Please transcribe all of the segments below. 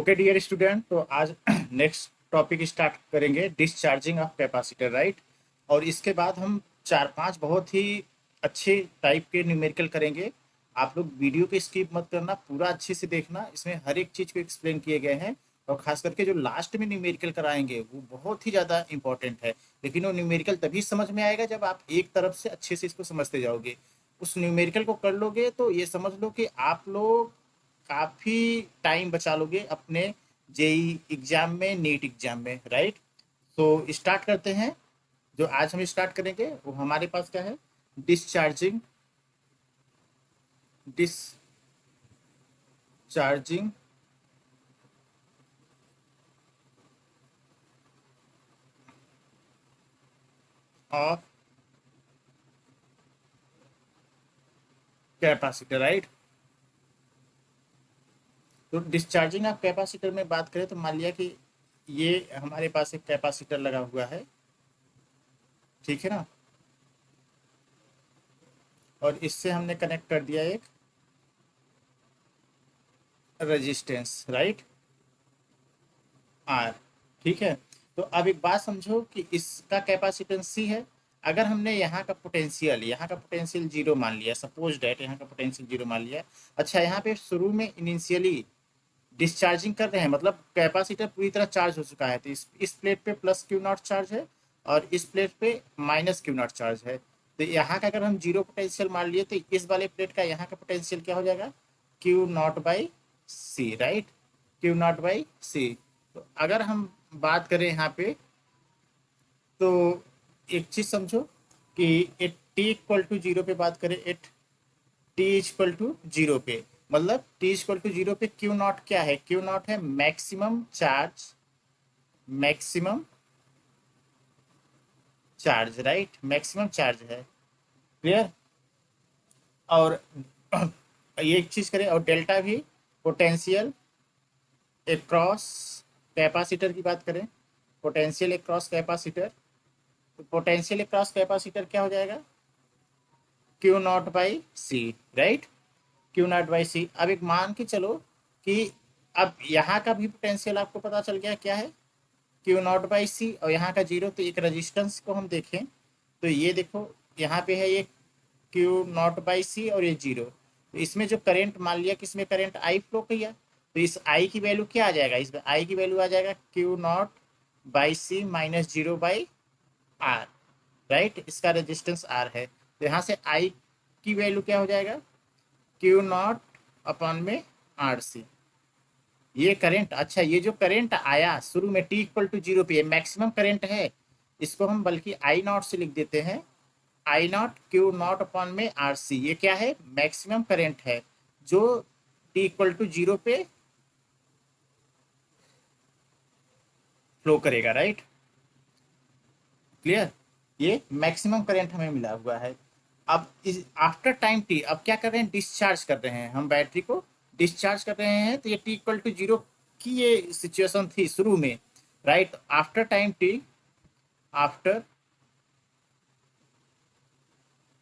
Okay dear student, तो आज next topic start करेंगे, डिस्चार्जिंग ऑफ कैपेसिटर, राइट। और इसके बाद हम चार पांच बहुत ही अच्छे टाइप के न्यूमेरिकल करेंगे। आप लोग वीडियो को स्किप मत करना, पूरा अच्छे से देखना, इसमें हर एक चीज़ को एक्सप्लेन किए गए हैं। और खास करके जो लास्ट में न्यूमेरिकल कराएंगे वो बहुत ही ज़्यादा इंपॉर्टेंट है। लेकिन वो न्यूमेरिकल तभी समझ में आएगा जब आप एक तरफ से अच्छे से इसको समझते जाओगे। उस न्यूमेरिकल को कर लोगे तो ये समझ लो कि आप लोग काफी टाइम बचा लोगे अपने जेई एग्जाम में, नीट एग्जाम में, राइट। तो स्टार्ट करते हैं। जो आज हम स्टार्ट करेंगे वो हमारे पास क्या है, discharging discharging of capacitor, right. तो डिस्चार्जिंग ऑफ कैपेसिटर में बात करें तो मान लिया कि ये हमारे पास एक कैपेसिटर लगा हुआ है, ठीक है ना। और इससे हमने कनेक्ट कर दिया एक रेजिस्टेंस, राइट, आर, ठीक है। तो अब एक बात समझो कि इसका कैपेसिटेंस सी है। अगर हमने यहाँ का पोटेंशियल जीरो मान लिया, सपोज डेट यहाँ का पोटेंशियल जीरो मान लिया। अच्छा, यहाँ पे शुरू में इनिशियली डिस्चार्जिंग कर रहे हैं, मतलब कैपेसिटर पूरी तरह चार्ज हो चुका है, तो इस प्लेट पे प्लस क्यू नॉट चार्ज है और इस प्लेट पे माइनस क्यू नॉट चार्ज है। तो यहाँ का अगर हम जीरो पोटेंशियल मान लिए तो इस वाले प्लेट का यहाँ का पोटेंशियल क्या हो जाएगा, Q naught by C, right, Q naught by C. तो अगर हम बात करें यहाँ पे, तो एक चीज समझो कि at T equal to zero पे बात करें, at T equal to zero पे, मतलब टी इक्वल टू जीरो पे क्यू नॉट क्या है, क्यू नॉट है maximum charge, maximum charge, right, maximum charge है, क्लियर। और ये एक चीज करें, और डेल्टा भी पोटेंशियल एक्रॉस कैपेसिटर की बात करें, पोटेंशियल एक्रॉस कैपेसिटर। तो पोटेंशियल एक्रॉस कैपेसिटर क्या हो जाएगा, Q naught by C, right, Q naught by C. अब एक मान के चलो कि अब यहाँ का भी पोटेंशियल आपको पता चल गया क्या है, क्यू नॉट बाई सी, और यहाँ का जीरो। तो एक रजिस्टेंस को हम देखें तो ये देखो, यहाँ पे है ये क्यू नॉट बाई सी और ये जीरो। तो इसमें जो करंट मान लिया कि इसमें करंट आई फ्लो किया, तो इस आई की वैल्यू क्या आ जाएगा, इसमें आई की वैल्यू आ जाएगा Q naught by C minus zero by R, right, इसका रेजिस्टेंस आर है। तो यहाँ से आई की वैल्यू क्या हो जाएगा, क्यू नॉट अपॉन में आर सी, ये करंट। अच्छा, ये जो करंट आया शुरू में टी इक्वल टू जीरो पे, मैक्सिमम करंट है, इसको हम बल्कि आई नॉट से लिख देते हैं, आई नॉट क्यू नॉट अपॉन में आर सी। ये क्या है, मैक्सिमम करंट है जो टी इक्वल टू जीरो पे फ्लो करेगा, राइट, क्लियर। ये मैक्सिमम करंट हमें मिला हुआ है। अब इस आफ्टर टाइम टी, अब क्या कर रहे हैं, डिस्चार्ज कर रहे हैं हम बैटरी को, डिस्चार्ज कर रहे हैं। तो ये टी इक्वल टू जीरो की ये सिचुएशन थी शुरू में, right. After time T, after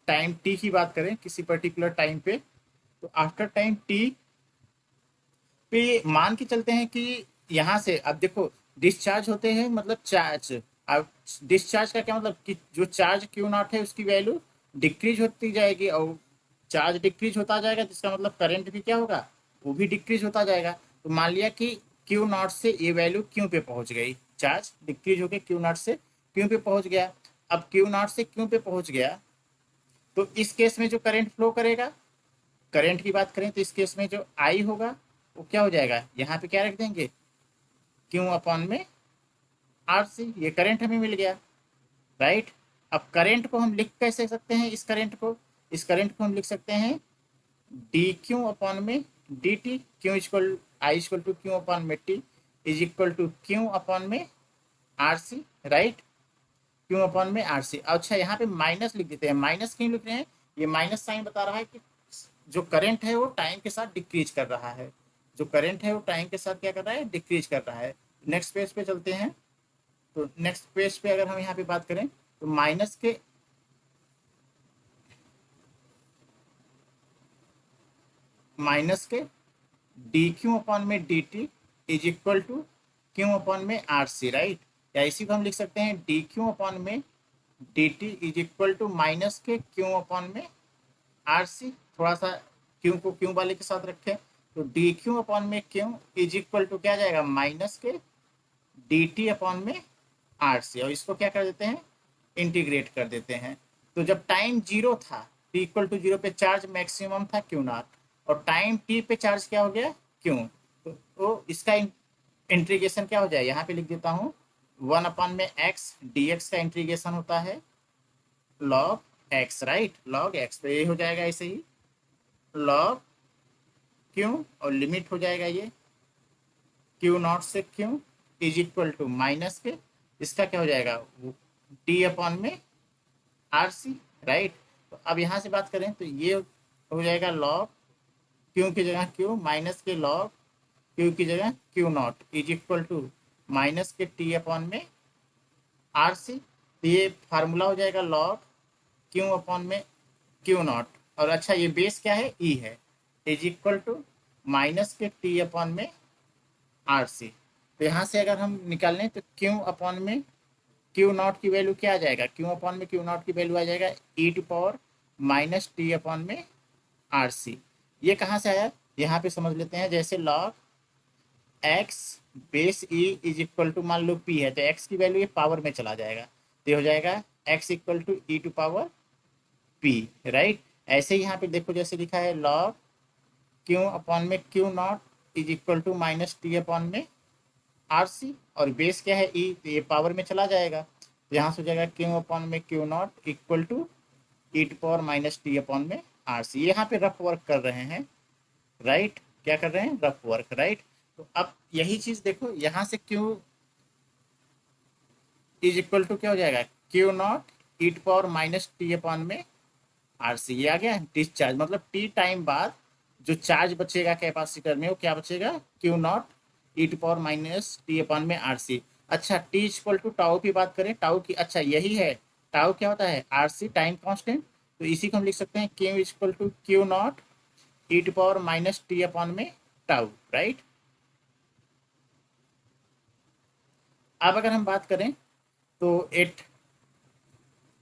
time T की बात करें किसी पर्टिकुलर टाइम पे, तो आफ्टर टाइम टी पे मान के चलते हैं कि यहाँ से, अब देखो, डिस्चार्ज होते हैं मतलब चार्ज। अब डिस्चार्ज का क्या मतलब कि जो चार्ज क्यू नॉट है उसकी वैल्यू डिक्रीज होती जाएगी, और चार्ज डिक्रीज होता जाएगा, जिसका मतलब करंट भी क्या होगा, वो भी डिक्रीज होता जाएगा। तो मान लिया कि क्यू नॉट से ये वैल्यू क्यू पे पहुंच गई, चार्ज डिक्रीज होकर क्यू नॉट से क्यू पे पहुंच गया। अब क्यू नॉट से क्यू पे पहुंच गया, तो इस केस में जो करंट फ्लो करेगा, करंट की बात करें तो इस केस में जो आई होगा वो क्या हो जाएगा, यहाँ पे क्या रख देंगे, क्यू अपॉन में आर सी, ये करंट हमें मिल गया, राइट। अब करंट को हम लिख कैसे सकते हैं, इस करंट को हम लिख सकते हैं डी क्यू अपॉन में D T, Q equal I equal to Q upon में T is equal to Q upon में R C, right, Q upon में आर सी। अच्छा, यहाँ पे माइनस लिख देते हैं, माइनस क्यों लिख रहे हैं, ये माइनस साइन बता रहा है कि जो करंट है वो टाइम के साथ डिक्रीज कर रहा है, जो करंट है वो टाइम के साथ क्या कर रहा है, डिक्रीज कर रहा है। नेक्स्ट पेज पे चलते हैं। तो नेक्स्ट पेज पे अगर हम यहाँ पे बात करें तो minus K D Q upon में D T is equal to Q upon में आर सी, राइट। या इसी को हम लिख सकते हैं डी क्यू अपॉन में D T is equal to minus K Q upon में आर सी। थोड़ा सा क्यू को क्यू वाले के साथ रखें तो डी क्यू अपॉन में क्यू इज इक्वल टू क्या जाएगा, minus K D T upon में आर सी। और इसको क्या कर देते हैं, इंटीग्रेट कर देते हैं। तो जब टाइम जीरो था, टी इक्वल टू जीरो पे चार्ज मैक्सिमम था क्यू नॉट, और टाइम टी पे चार्ज क्या हो गया, क्यू। तो इसका इंटीग्रेशन क्या हो जाए, यहाँ पे लिख देता हूँ 1 में एक्स डी एक्स का इंटीग्रेशन होता है log x, right, log x. तो ये हो जाएगा ऐसे ही लॉग क्यू, और लिमिट हो जाएगा ये क्यू नॉट से Q is equal to minus K, इसका क्या हो जाएगा टी अपॉन में आर सी, राइट। तो अब यहाँ से बात करें तो ये हो जाएगा लॉग क्यू की जगह Q minus K log Q की जगह Q naught is equal to minus के टी अपॉन में आर सी। तो ये फार्मूला हो जाएगा लॉग क्यू अपॉन में क्यू नॉट, और अच्छा ये बेस क्या है, ई है, इज इक्वल टू माइनस के टी अपॉन में आर सी। तो यहाँ से अगर हम निकाल लें तो क्यू अपॉन में क्यू नॉट की वैल्यू क्या आ जाएगा, क्यू अपॉन में क्यू नॉट की वैल्यू आ जाएगा E to power minus T upon में आर सी। ये कहाँ से आया, यहाँ पे समझ लेते हैं। जैसे log x base E is equal to मान लो पी है, तो एक्स की वैल्यू ये पावर में चला जाएगा, तो ये हो जाएगा x equal to E to power P, right. ऐसे ही यहाँ पे देखो जैसे लिखा है लॉग क्यू अपॉन में Q naught is equal to minus T upon में आर सी, और बेस क्या है ई, तो ये पावर में चला जाएगा, तो यहाँ से हो जाएगा क्यू अपॉन में Q naught equal to E to power minus T upon में आर सी। यहाँ पे रफ वर्क कर रहे हैं, राइट, क्या कर रहे हैं, रफ वर्क, राइट। तो अब यही चीज देखो, यहाँ से क्यू इज इक्वल टू क्या हो जाएगा, Q naught E to power minus T upon में आर सी। ये आ गया डिस्चार्ज, मतलब टी टाइम बाद जो चार्ज बचेगा कैपेसिटर में वो क्या बचेगा, Q naught E to power minus T upon में आर सी। अच्छा टी इक्वल टू टाउ की बात करें, टाउ की, अच्छा यही है, टाउ क्या होता है, आर सी टाइम कॉन्स्टेंट। तो इसी को हम लिख सकते हैं Q equal to Q naught E to power minus T upon में टाउ, राइट। अब अगर हम बात करें तो at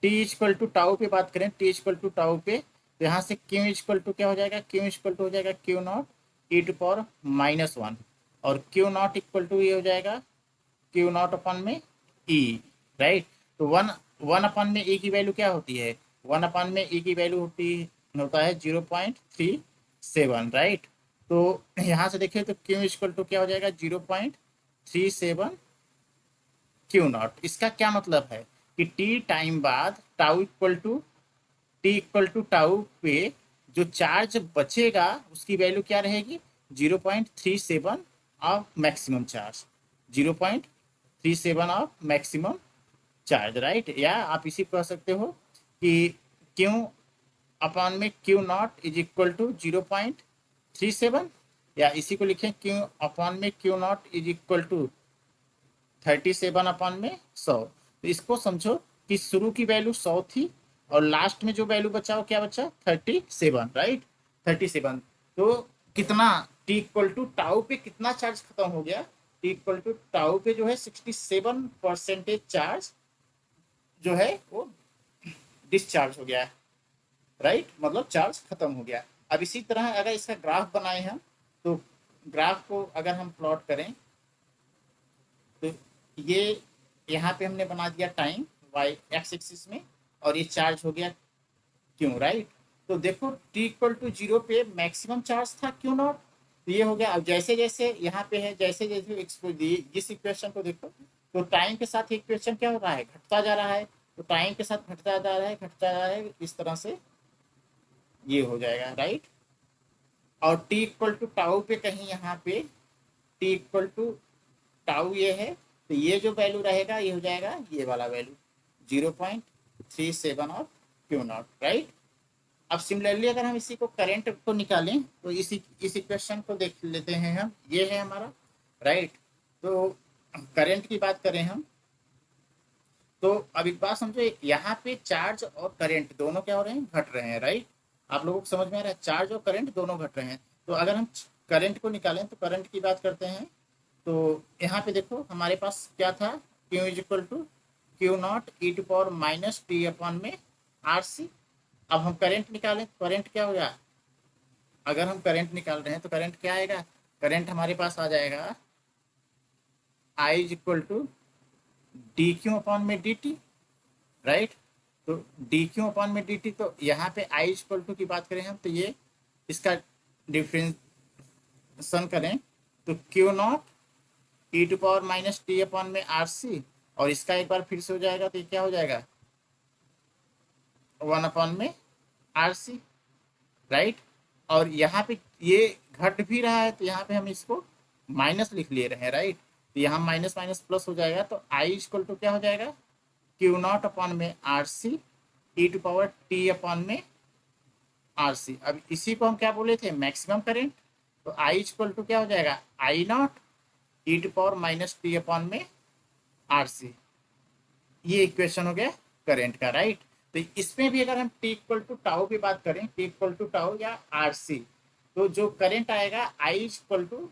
T equal to tau पे बात करें, टी इक्वल टू टाउ पे, तो यहाँ से क्यू इक्वल टू क्या हो जाएगा, क्यू इक्वल टू हो जाएगा Q naught E to power minus one, और क्यू नॉट इक्वल टू ये हो जाएगा क्यू नॉट अपन में ई, राइट। तो वन वन अपन में ई की वैल्यू क्या होती है, वन अपन में ई की वैल्यू होता है 0.37, राइट। तो यहाँ से देखिए तो क्यू इक्वल टू क्या हो जाएगा 0.37 क्यू नॉट। इसका क्या मतलब है कि टी टाइम बाद tau equal to T equal to tau पे जो चार्ज बचेगा उसकी वैल्यू क्या रहेगी, 0.37 of maximum charge, 0.37 of maximum charge, right. या आप इसी कह सकते हो कि क्यू अपॉन में Q naught is equal to 0.37, या इसी को लिखें क्यू अपॉन में Q naught is equal to 37 upon में 100। तो इसको समझो कि शुरू की वैल्यू 100 थी और लास्ट में जो वैल्यू बचा वो क्या बचा, 37, राइट, 37। तो कितना टी इक्वल टू टाउ पे कितना चार्ज खत्म हो गया, टी इक्वल टू टाउ पे जो है 67% चार्ज जो है वो डिस्चार्ज हो गया है, राइट, मतलब चार्ज खत्म हो गया। अब इसी तरह अगर इसका ग्राफ बनाए हम, तो ग्राफ को अगर हम प्लॉट करें तो ये यहाँ पे हमने बना दिया टाइम वाई एक्स एक्सिस में, और ये चार्ज हो गया क्यों, राइट। तो देखो टी इक्वल टू जीरो पे मैक्सिमम चार्ज था क्यू नॉट, तो ये हो गया। अब जैसे जैसे यहाँ पे है, जैसे जैसे इस इक्वेशन को देखो तो टाइम के साथ इक्वेशन क्या हो रहा है, घटता जा रहा है, तो टाइम के साथ घटता जा रहा है, घटता जा रहा है, इस तरह से ये हो जाएगा, राइट। और टी इक्वल टू टाउ पे कहीं यहाँ पे टी इक्वल टू टाउ ये है, तो ये जो वैल्यू रहेगा ये हो जाएगा ये वाला value 0.37 of Q not, right. अब सिमिलरली अगर हम इसी को करंट को निकालें तो इस इक्वेशन को देख लेते हैं हम, ये है हमारा, राइट। तो करंट की बात करें हम, तो अब एक बात समझो, यहाँ पे चार्ज और करंट दोनों क्या हो रहे हैं, घट रहे हैं, राइट। आप लोगों को समझ में आ रहा है, चार्ज और करंट दोनों घट रहे हैं। तो अगर हम करंट को निकालें तो करंट की बात करते हैं, तो यहाँ पे देखो हमारे पास क्या था, Q is equal to Q naught E to power minus T upon में आर सी। अब हम करंट निकालें, करंट क्या होगा, अगर हम करंट निकाल रहे हैं तो करंट क्या आएगा, करंट हमारे पास आ जाएगा I is equal to D Q upon में डी टी, राइट। तो डी क्यू अपॉन में डी टी, तो यहाँ पे आई इक्वल टू की बात करें हम तो ये इसका डिफरेंसन करें तो Q naught E to power minus T upon में आर सी, और इसका एक बार फिर से हो जाएगा तो ये क्या हो जाएगा, वन अपॉन में आर सी, राइट। और यहाँ पे ये घट भी रहा है तो यहाँ पे हम इसको माइनस लिख ले रहे हैं, राइट। तो यहाँ माइनस माइनस प्लस हो जाएगा, तो आई इक्वल टू क्या हो जाएगा, क्यू नॉट अपॉन में R C E to power T upon में आर सी। अब इसी को हम क्या बोले थे, मैक्सिमम करेंट। तो आई इक्वल टू क्या हो जाएगा, I naught E to power minus T upon में आर सी। ये इक्वेशन हो गया करंट का, राइट। तो इसमें भी अगर हम टी इक्वल टू टाउ की बात करें, टी इक्वल टू टाउ या आर सी, तो जो करंट आएगा I equal to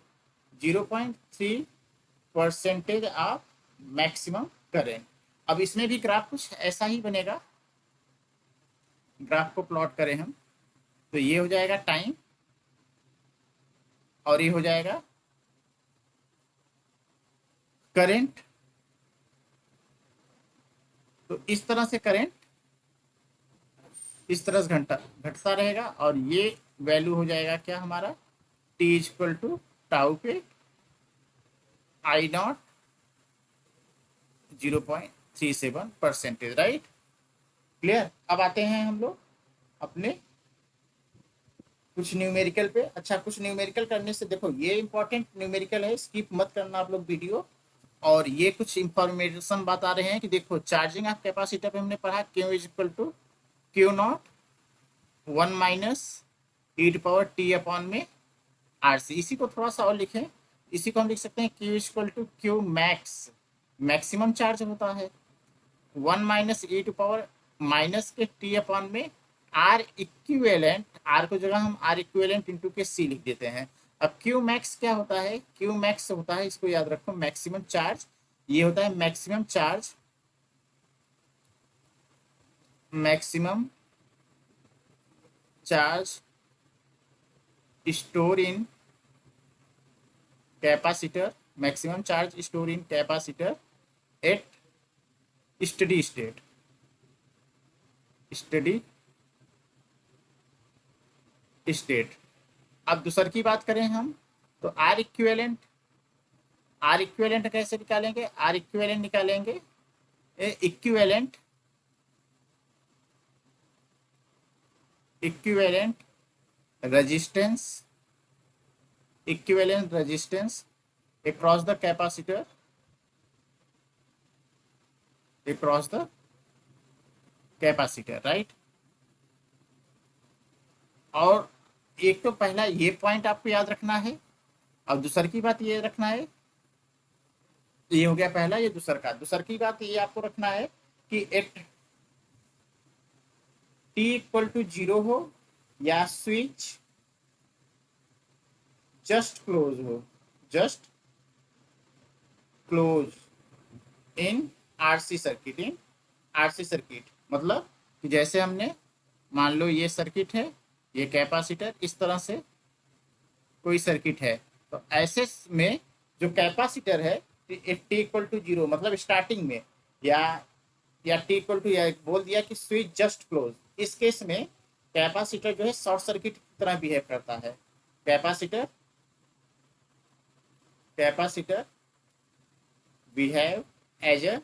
0.3% of maximum current. अब इसमें भी ग्राफ कुछ ऐसा ही बनेगा, ग्राफ को प्लॉट करें हम तो ये हो जाएगा टाइम और ये हो जाएगा करंट। तो इस तरह से करंट इस तरह से घटता रहेगा, और ये वैल्यू हो जाएगा क्या हमारा, टी इक्वल टू टाउ पे आई नॉट 0.37%, राइट। क्लियर। अब आते हैं हम लोग अपने कुछ न्यूमेरिकल पे। अच्छा, कुछ न्यूमेरिकल करने से देखो ये इंपॉर्टेंट न्यूमेरिकल है, स्किप मत करना आप लोग वीडियो। और ये कुछ इंफॉर्मेशन बता रहे हैं कि देखो चार्जिंग ऑफ कैपेसिटर पे हमने पढ़ा Q is equal to Q naught 1 minus E to power T upon में आर सी। इसी को थोड़ा सा और लिखें, इसी को हम लिख सकते हैं Q equal to Q max, maximum charge होता है, 1 minus E to power minus के टी अपॉन में आर इक्विवेलेंट, आर को जगह हम आर इक्विवेलेंट इंटू के सी लिख देते हैं। अब क्यू मैक्स क्या होता है, क्यू मैक्स होता है, इसको याद रखो, मैक्सिमम चार्ज। ये होता है maximum charge, maximum charge store in capacitor, maximum charge store in capacitor eight steady state, study state. अब दूसर की बात करें हम तो आर इक्विवेलेंट, आर इक्विवेलेंट कैसे निकालेंगे, आर इक्विवेलेंट निकालेंगे equivalent, equivalent resistance, equivalent resistance across the capacitor, across the capacitor, right। और एक तो पहला ये पॉइंट आपको याद रखना है, और दूसर की बात ये रखना है, ये हो गया पहला, ये दूसर का। दूसर की बात ये आपको रखना है कि एट टी इक्वल टू 0 हो या स्विच जस्ट क्लोज हो, just close in RC circuit, in RC circuit. मतलब कि जैसे हमने मान लो ये सर्किट है, ये कैपेसिटर, इस तरह से कोई सर्किट है, तो ऐसे में जो कैपेसिटर है टी इक्वल टू 0 मतलब स्टार्टिंग में, या टी इक्वल टू या बोल दिया कि स्विच जस्ट क्लोज, इस केस में कैपेसिटर जो है शॉर्ट सर्किट की तरह बिहेव करता है। Capacitor capacitor behave as a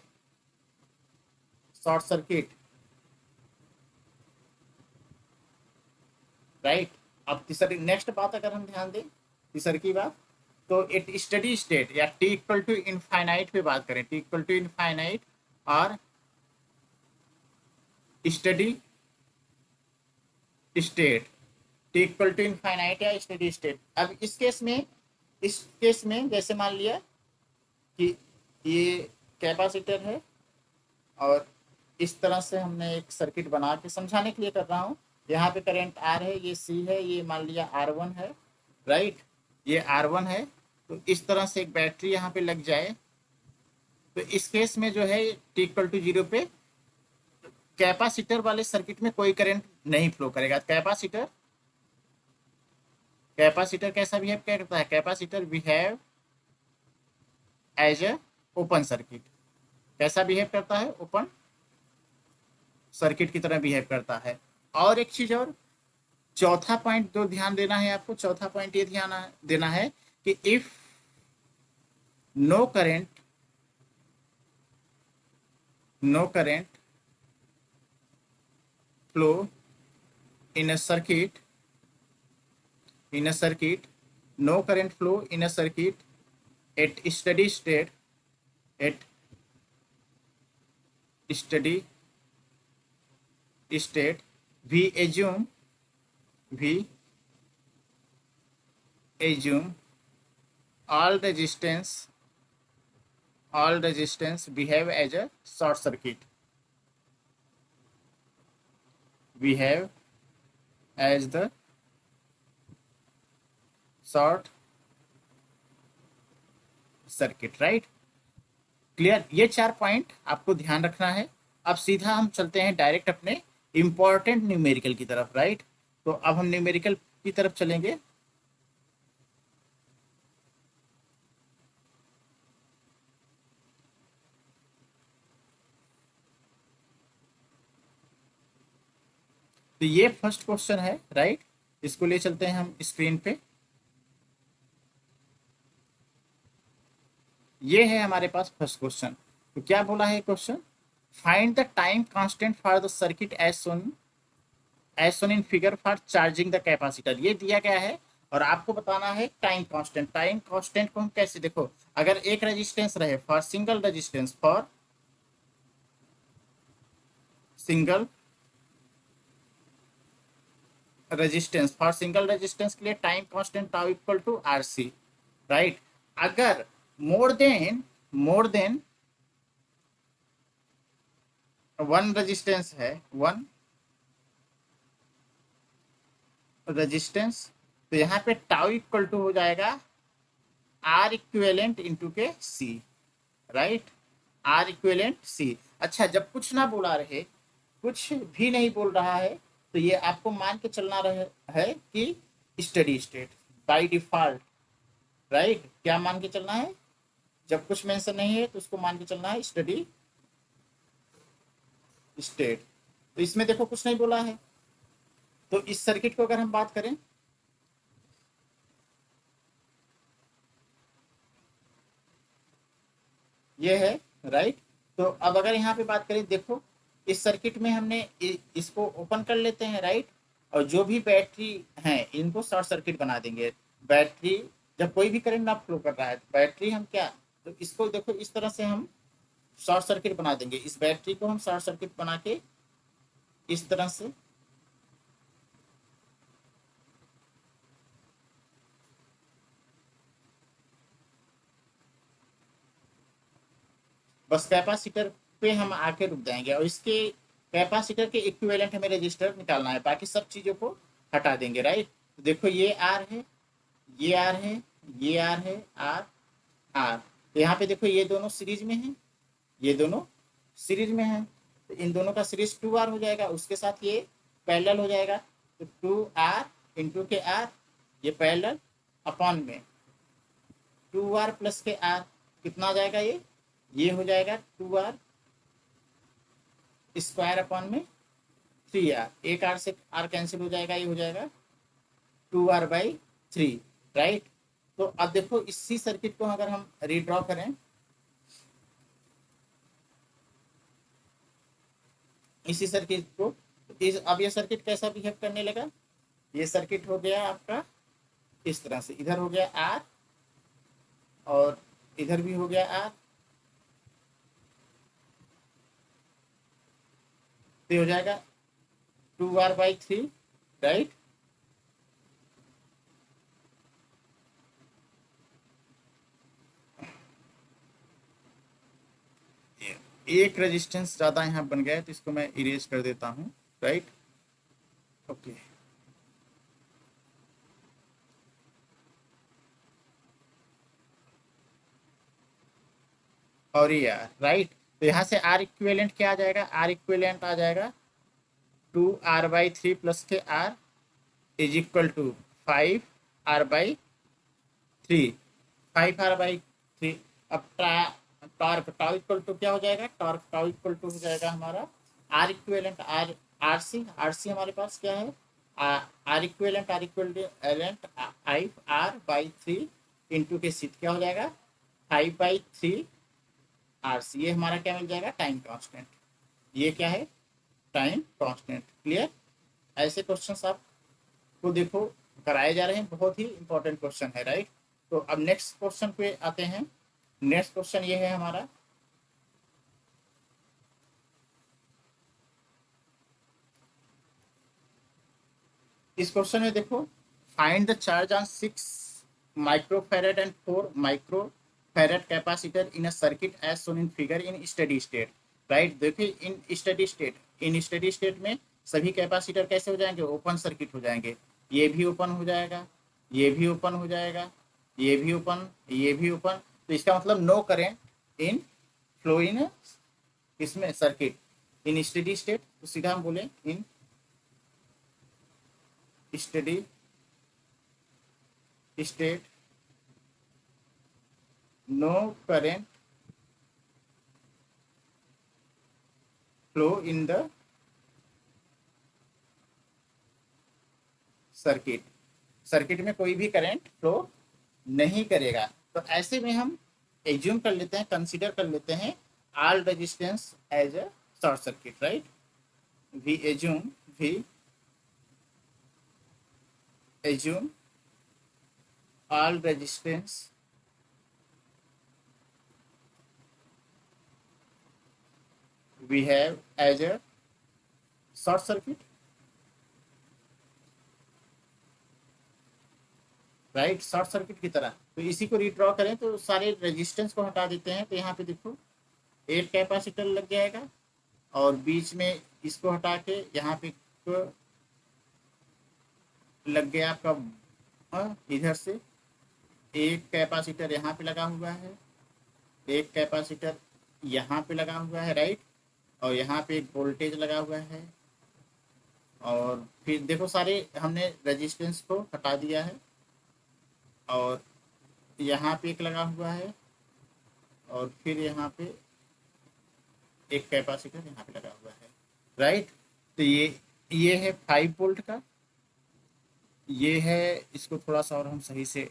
short circuit, right. अब तीसरी नेक्स्ट बात अगर हम ध्यान दें, तीसरी की बात, तो एट स्टडी स्टेट या टी इक्वल टू इनफाइनाइट पे बात करें, टी इक्वल टू इनफाइनाइट और steady state, T equal to infinite या स्टडी स्टेट। अब इस केस में जैसे मान लिया कि ये कैपेसिटर है और इस तरह से हमने एक सर्किट बना के समझाने के लिए कर रहा हूँ। यहाँ पे करंट आर है, ये सी है, ये मान लिया R1 है, राइट, ये R1 है तो इस तरह से एक बैटरी यहाँ पे लग जाए, तो इस केस में जो है टी इक्वल टू 0 पे कैपेसिटर वाले सर्किट में कोई करंट नहीं फ्लो करेगा। कैपेसिटर कैपेसिटर कैसा बिहेव करता है? Capacitor behave as a open circuit. कैसा बिहेव करता है? ओपन सर्किट की तरह बिहेव करता है। और एक चीज और, चौथा पॉइंट जो ध्यान देना है आपको, चौथा पॉइंट ये ध्यान देना है कि if no current flow in a circuit no current flow in a circuit at steady state steady state, we assume all resistance behave as a short circuit, behave as the short circuit. Right, clear? ये 4 point आपको ध्यान रखना है। अब सीधा हम चलते हैं डायरेक्ट अपने इंपॉर्टेंट न्यूमेरिकल की तरफ। राइट, तो अब हम न्यूमेरिकल की तरफ चलेंगे। तो ये फर्स्ट क्वेश्चन है। राइट, इसको ले चलते हैं हम स्क्रीन पे। ये है हमारे पास फर्स्ट क्वेश्चन। तो क्या बोला है question? Find the time constant for the circuit as shown in figure for charging the capacitor. ये दिया गया है और आपको बताना है टाइम कांस्टेंट। टाइम कांस्टेंट को हम कैसे, देखो अगर एक रेजिस्टेंस रहे for single resistance, for single resistance के लिए time constant tau equal to RC. Right, अगर मोर देन वन रेजिस्टेंस है, वन रेजिस्टेंस, तो यहाँ पे टाउ इक्वल टू हो जाएगा आर इक्विवेलेंट इंटू के सी। राइट, आर इक्विवेलेंट सी। अच्छा, जब कुछ ना बोला रहे, कुछ भी नहीं बोल रहा है, तो ये आपको मान के चलना रहे है कि steady state by default. Right, क्या मान के चलना है? जब कुछ मेंशन नहीं है तो उसको मान के चलना है स्टडी स्टेट। तो इसमें देखो कुछ नहीं बोला है, तो इस सर्किट को अगर हम बात करें, ये है। राइट, तो अब अगर यहाँ पे बात करें, देखो इस सर्किट में हमने इसको ओपन कर लेते हैं। राइट, और जो भी बैटरी हैं इनको शॉर्ट सर्किट बना देंगे। बैटरी जब कोई भी करंट ना फ्लो कर रहा है तो बैटरी हम क्या, तो इसको देखो इस तरह से हम शॉर्ट सर्किट बना देंगे। इस बैटरी को हम शॉर्ट सर्किट बना के इस तरह से बस कैपेसिटर पे हम आके रुक जाएंगे और इसके कैपेसिटर के इक्विवेलेंट हमें रजिस्टर निकालना है, बाकी सब चीज़ों को हटा देंगे। राइट, तो देखो ये आर है, ये आर है, ये आर है, आर आर। तो यहाँ पे देखो ये दोनों सीरीज में है, ये दोनों सीरीज में है, तो इन दोनों का सीरीज 2R हो जाएगा, उसके साथ ये पैरेलल हो जाएगा। तो 2R इंटू के आर, ये पैरेलल अपॉन में 2R प्लस के आर, कितना आ जाएगा? ये हो जाएगा 2R स्क्वायर अपॉन में 3R। एक आर से आर कैंसिल हो जाएगा, ये हो जाएगा 2R/3। राइट, तो अब देखो इसी सर्किट को अगर हम रीड्रॉ करें, इसी सर्किट को, अब ये सर्किट कैसा बिहेव करने लगा? ये सर्किट हो गया आपका इस तरह से, इधर हो गया आर और इधर भी हो गया आर, तो हो जाएगा 2R/3। राइट, एक रेजिस्टेंस ज़्यादा यहाँ बन गया है तो इसको मैं इरेज कर देता हूँ। Right, okay. और ये आर, राइट। तो यहाँ से आर इक्विवेलेंट क्या आ जाएगा, आर इक्विवेलेंट आ जाएगा 2r/3 प्लस के are is equal to 5r/3, 5r/3। अब टॉर्क टाउ इक्वल टू क्या हो जाएगा, टॉर्क टाउ इक्वल टू हो जाएगा हमारा R equivalent R, R C हमारे पास क्या है, R equivalent five r/3 into के सीट क्या हो जाएगा 5/3 r c। ये हमारा क्या मिल जाएगा, टाइम कांस्टेंट। ये क्या है, टाइम कांस्टेंट। क्लियर। ऐसे क्वेश्चंस आपको देखो कराए जा रहे हैं, बहुत ही इंपॉर्टेंट क्वेश्चन है, राइट। तो अब नेक्स्ट क्वेश्चन पे आते हैं। नेक्स्ट क्वेश्चन ये है हमारा, इस क्वेश्चन में देखो, find the charge on 6 microfarad and 4 microfarad capacitor in a circuit as shown in figure in steady state, right. देखिए इन स्टेडी स्टेट में सभी कैपेसिटर कैसे हो जाएंगे, ओपन सर्किट हो जाएंगे। ये भी ओपन हो जाएगा, ये भी ओपन हो जाएगा, ये भी ओपन, ये भी ओपन। तो इसका मतलब no current in flow in इसमें सर्किट इन स्टेडी स्टेट। तो सीधा हम बोले in steady state no current flow in the circuit, circuit में कोई भी करंट फ्लो नहीं करेगा। तो ऐसे में हम एज्यूम कर लेते हैं, कंसीडर कर लेते हैं all resistance as a short circuit, right. We assume all resistance we have as a short circuit, right, short circuit की तरह। तो इसी को रिड्रॉ करें तो सारे रेजिस्टेंस को हटा देते हैं। तो यहाँ पे देखो 8 कैपेसिटर लग जाएगा, और बीच में इसको हटा के यहाँ पे लग गया आपका, इधर से एक कैपेसिटर यहाँ पे लगा हुआ है, एक कैपेसिटर यहाँ पे लगा हुआ है, राइट। और यहाँ पे एक वोल्टेज लगा हुआ है। और फिर देखो सारे हमने रेजिस्टेंस को हटा दिया है, और यहाँ पे एक लगा हुआ है, और फिर यहाँ पे एक कैपेसिटर यहाँ पे लगा हुआ है, राइट। तो ये है 5 वोल्ट का, ये है। इसको थोड़ा सा और हम सही से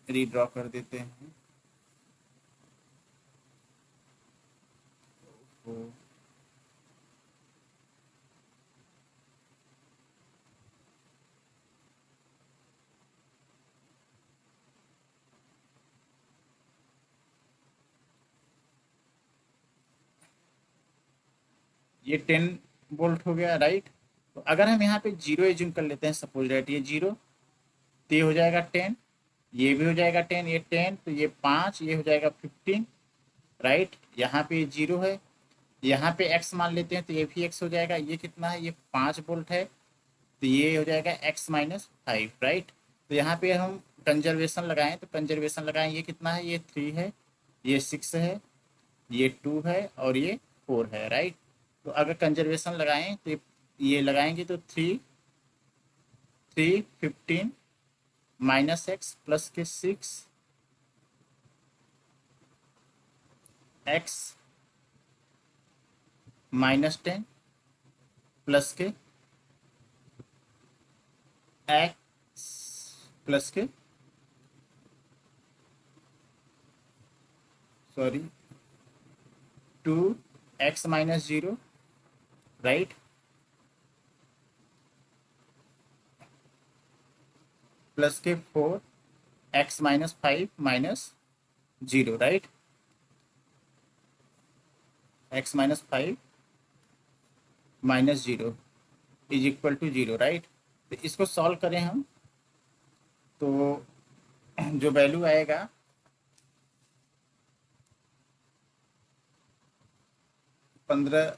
रीड्रॉ कर देते हैं। तो ये 10 वोल्ट हो गया, राइट। तो अगर हम यहाँ पे जीरो एज्यूम कर लेते हैं, सपोज राइट, ये जीरो, तो ये हो जाएगा 10, ये भी हो जाएगा 10, ये 10, तो ये 5, ये हो जाएगा 15, राइट। यहाँ पे जीरो है, यहाँ पे एक्स मान लेते हैं, तो ये भी एक्स हो जाएगा। ये कितना है, ये 5 वोल्ट है, तो ये हो जाएगा x-5, राइट। तो यहाँ पे हम कंजर्वेशन लगाएं, तो कंजर्वेशन लगाएं, ये कितना है, ये 3 है, ये 6 है, ये 2 है, और ये 4 है, राइट। तो अगर कंजर्वेशन लगाएं तो ये लगाएंगे तो 3 15 माइनस एक्स प्लस के 6 x -10 plus K X plus K, sorry, 2x-0, right, plus K 4x-5 - 0, right, x-5 - 0 is equal to 0, right. तो इसको सॉल्व करें हम, तो जो वैल्यू आएगा 15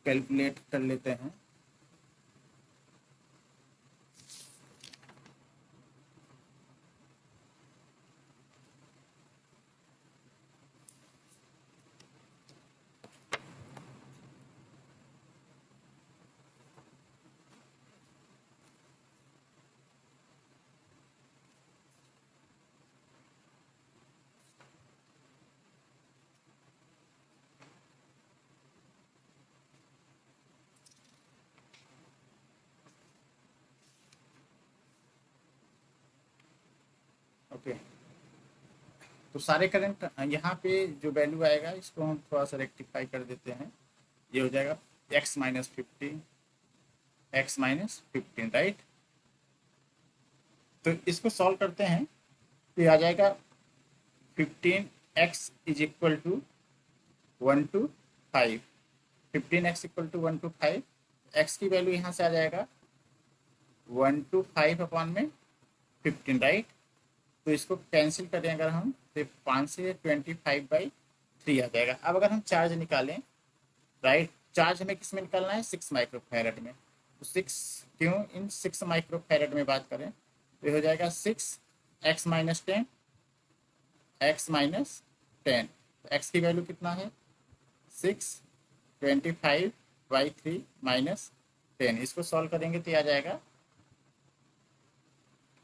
कैलकुलेट कर लेते हैं। ओके, तो सारे करंट यहाँ पे जो वैल्यू आएगा इसको हम थोड़ा सा रेक्टिफाई कर देते हैं। ये हो जाएगा x-15 राइट। तो इसको सॉल्व करते हैं तो ये आ जाएगा 15x = 1 to 5। 15x = 1 to 5, x की वैल्यू यहाँ से आ जाएगा 1/5 राइट। तो इसको कैंसिल करें अगर हम तो 5 से 25/3 आ जाएगा। अब अगर हम चार्ज निकालें राइट, चार्ज हमें किस में निकालना है, 6 माइक्रोफैरड में। तो 6 क्यों इन 6 माइक्रोफैरड में बात करें तो ये हो जाएगा 6x-10 x-10। तो x की वैल्यू कितना है 6, 25/3 -10। इसको सॉल्व करेंगे तो ये आ जाएगा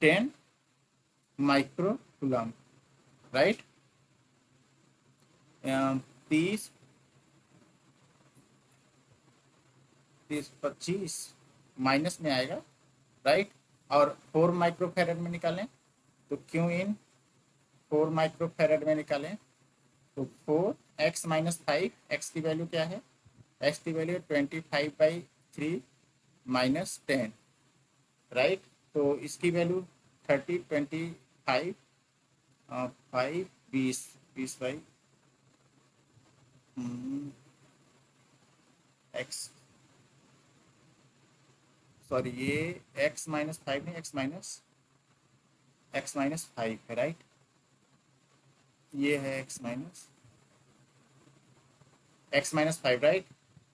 10 माइक्रोकूलम राइट। 30 25 माइनस में आएगा राइट। और 4 माइक्रोफैरड में निकालें तो क्यों इन 4 माइक्रोफैरड में निकालें तो 4x-5, x की वैल्यू क्या है, x की वैल्यू 25/3 -10 राइट। तो इसकी वैल्यू 30, 25 5 20 बाई x, सॉरी ये x-5 नहीं, x-5 है राइट। ये है x-5 राइट।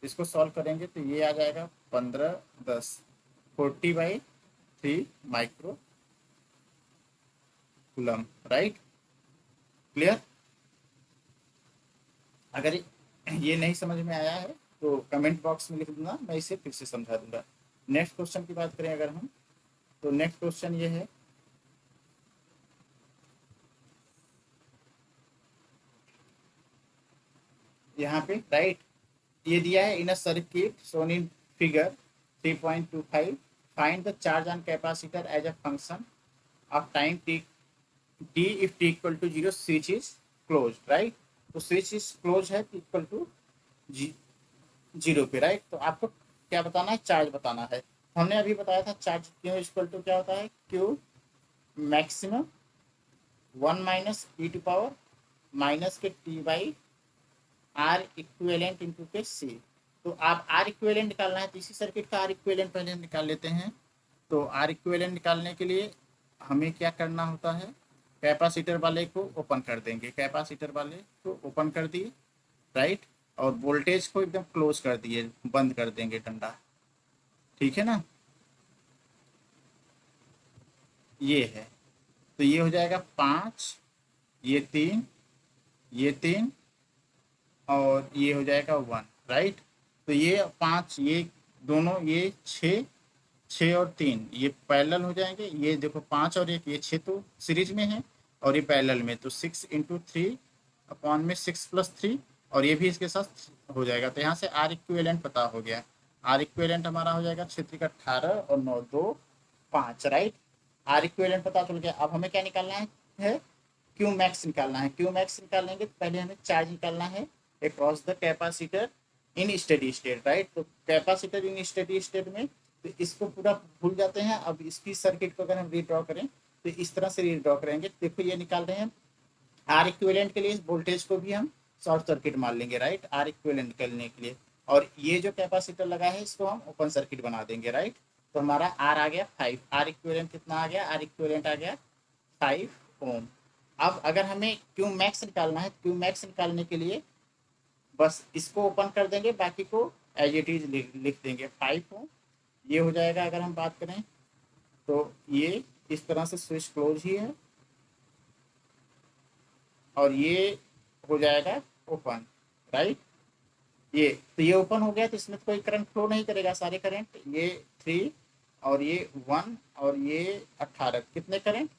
इसको सॉल्व करेंगे तो ये आ जाएगा 15 10 40/3 माइक्रो कूलम राइट। क्लियर। अगर ये नहीं समझ में आया है तो कमेंट बॉक्स में लिख दूंगा, मैं इसे फिर से समझा दूंगा। नेक्स्ट क्वेश्चन की बात करें अगर हम तो नेक्स्ट क्वेश्चन ये है, यहाँ पे राइट ये दिया है in a circuit shown in figure 3.25 find the charge on capacitor as a function of time t if t = 0 switch is close right. तो स्विच इज क्लोज है t = 0 पे राइट। तो आपको क्या बताना है, चार्ज बताना है। हमने अभी बताया था चार्ज क्यू इक्वल टू क्या होता है, क्यू मैक्सिमम 1 - e⁻⁻ के t/r इक्विवेलेंट इंटू के c। तो आप आर इक्विवेलेंट निकालना है तो इसी सर्किट का आर इक्विवेलेंट पहले हम निकाल लेते हैं। तो आर इक्विवेलेंट निकालने के लिए हमें क्या करना होता है, कैपेसिटर वाले को ओपन कर देंगे, कैपेसिटर वाले को ओपन कर दिए राइट। और वोल्टेज को एकदम क्लोज कर दिए, बंद कर देंगे डंडा, ठीक है ना। ये है तो ये हो जाएगा 5, ये 3, ये 3 और ये हो जाएगा 1 राइट। तो ये 5, ये दोनों, ये 6 और 3 ये पैरेलल हो जाएंगे। ये देखो 5 और 1, ये 6 तो सीरीज में है और ये पैरेलल में, तो 6 × 3 अपॉन में 6 + 3 और ये भी इसके साथ हो जाएगा। तो यहाँ से आर इक्विवेलेंट पता हो गया। आर इक्विवेलेंट हमारा हो जाएगा 6 × 18 और 9 2 5 राइट। आर इक्विवेलेंट पता चल गया। अब हमें क्या निकालना है, क्यू मैक्स निकालना है। क्यू मैक्स निकालेंगे तो पहले हमें चार्ज निकालना है across the capacitor in steady state right. तो कैपेसिटर इन स्टेडी स्टेट में तो इसको पूरा भूल जाते हैं। अब इसकी सर्किट को अगर हम रीड्रॉ करें तो इस तरह से रीड्रॉ करेंगे। देखो ये निकाल रहे हैं आर इक्विवेलेंट के लिए, इस वोल्टेज को भी हम शॉर्ट सर्किट मान लेंगे राइट, आर इक्विवेलेंट निकलने के लिए। और ये जो कैपेसिटर लगा है इसको हम ओपन सर्किट बना देंगे राइट। तो हमारा आर आ गया 5, आर इक्विवेलेंट कितना आ गया, आर इक्विवेलेंट आ गया 5 ओम। अब अगर हमें क्यू मैक्स निकालना है, क्यू मैक्स निकालने के लिए बस इसको ओपन कर देंगे, बाकी को एज इट इज लिख देंगे 5 ओम। ये हो जाएगा। अगर हम बात करें तो ये इस तरह से स्विच क्लोज ही है और ये हो जाएगा ओपन राइट। ये तो ये ओपन हो गया तो इसमें कोई करंट फ्लो नहीं करेगा, सारे करंट ये 3 और ये 1 और ये 18 कितने करंट,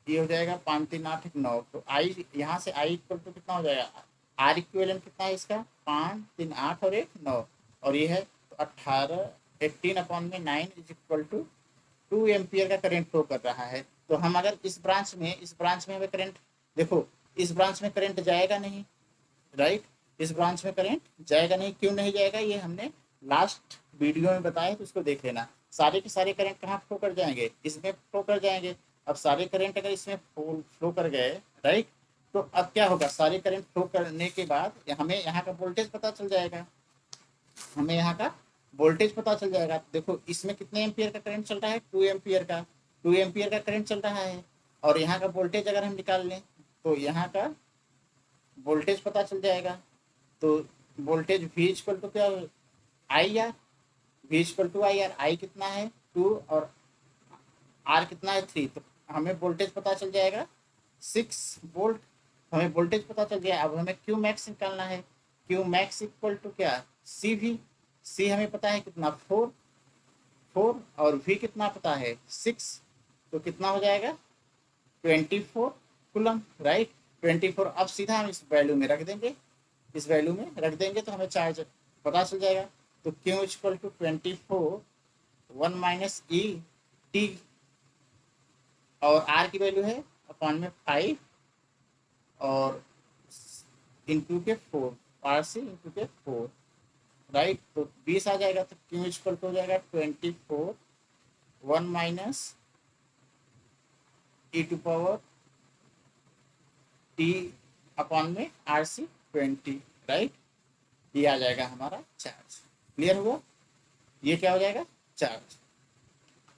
ये हो जाएगा 5 3 8 9। तो आई यहाँ से आई इक्वल टू कितना हो जाएगा, आर इक्विवेलेंट कितना है इसका 5 3 8 और 1 9 और ये है तो 18 18 अपॉन में 9 इज इक्वल टू 2 एम्पियर का करंट फ्लो कर रहा है। तो हम अगर इस ब्रांच में हमें करंट, देखो इस ब्रांच में करंट जाएगा नहीं, राइट, इस ब्रांच में करंट जाएगा नहीं, क्यों नहीं जाएगा ये हमने लास्ट वीडियो में बताया, तो उसको देख लेना। सारे के सारे करंट कहाँ फ्लो कर जाएंगे, इसमें फ्लो कर जाएंगे। अब सारे करंट अगर इसमें फ्लो कर गए, राइट, तो अब क्या होगा, सारे करंट फ्लो करने के बाद हमें यहाँ का वोल्टेज पता चल जाएगा, हमें यहाँ का वोल्टेज पता चल जाएगा। देखो इसमें कितने एम्पियर का करंट चल रहा है, 2 एम्पियर का, 2 एम्पियर का करंट चल रहा है। और यहाँ का वोल्टेज अगर हम निकाल लें तो यहाँ का वोल्टेज पता चल जाएगा। तो वोल्टेज V इक्वल टू क्या, I R, V equal to I R, I कितना है 2 और आर कितना है 3, तो हमें वोल्टेज पता चल जाएगा 6 वोल्ट। हमें वोल्टेज पता चल गया। अब हमें क्यू मैक्स निकालना है, क्यू मैक्स इक्वल टू क्या, सी भी, सी हमें पता है कितना 4 और वी कितना पता है 6, तो कितना हो जाएगा 24 कूलम, राइट, 24। अब सीधा हम इस वैल्यू में रख देंगे, इस वैल्यू में रख देंगे तो हमें चार्ज पता चल जाएगा। तो Q equal to 24 1 minus E T, और आर की वैल्यू है अपॉन में 5 और इंटू के 4, आर सी इंटू के 4, राइट, तो 20 आ जाएगा। तो क्यू इक्वल टू हो जाएगा 24 1 minus E to power T upon में आर सी 20, राइट, ये आ जाएगा हमारा चार्ज। क्लियर हुआ, ये क्या हो जाएगा चार्ज।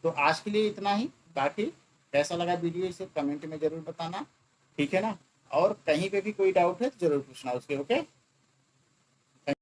तो आज के लिए इतना ही, बाकी कैसा लगा वीडियो इसे कमेंट में जरूर बताना, ठीक है ना, और कहीं पे भी कोई डाउट है तो जरूर पूछना उसके, ओके।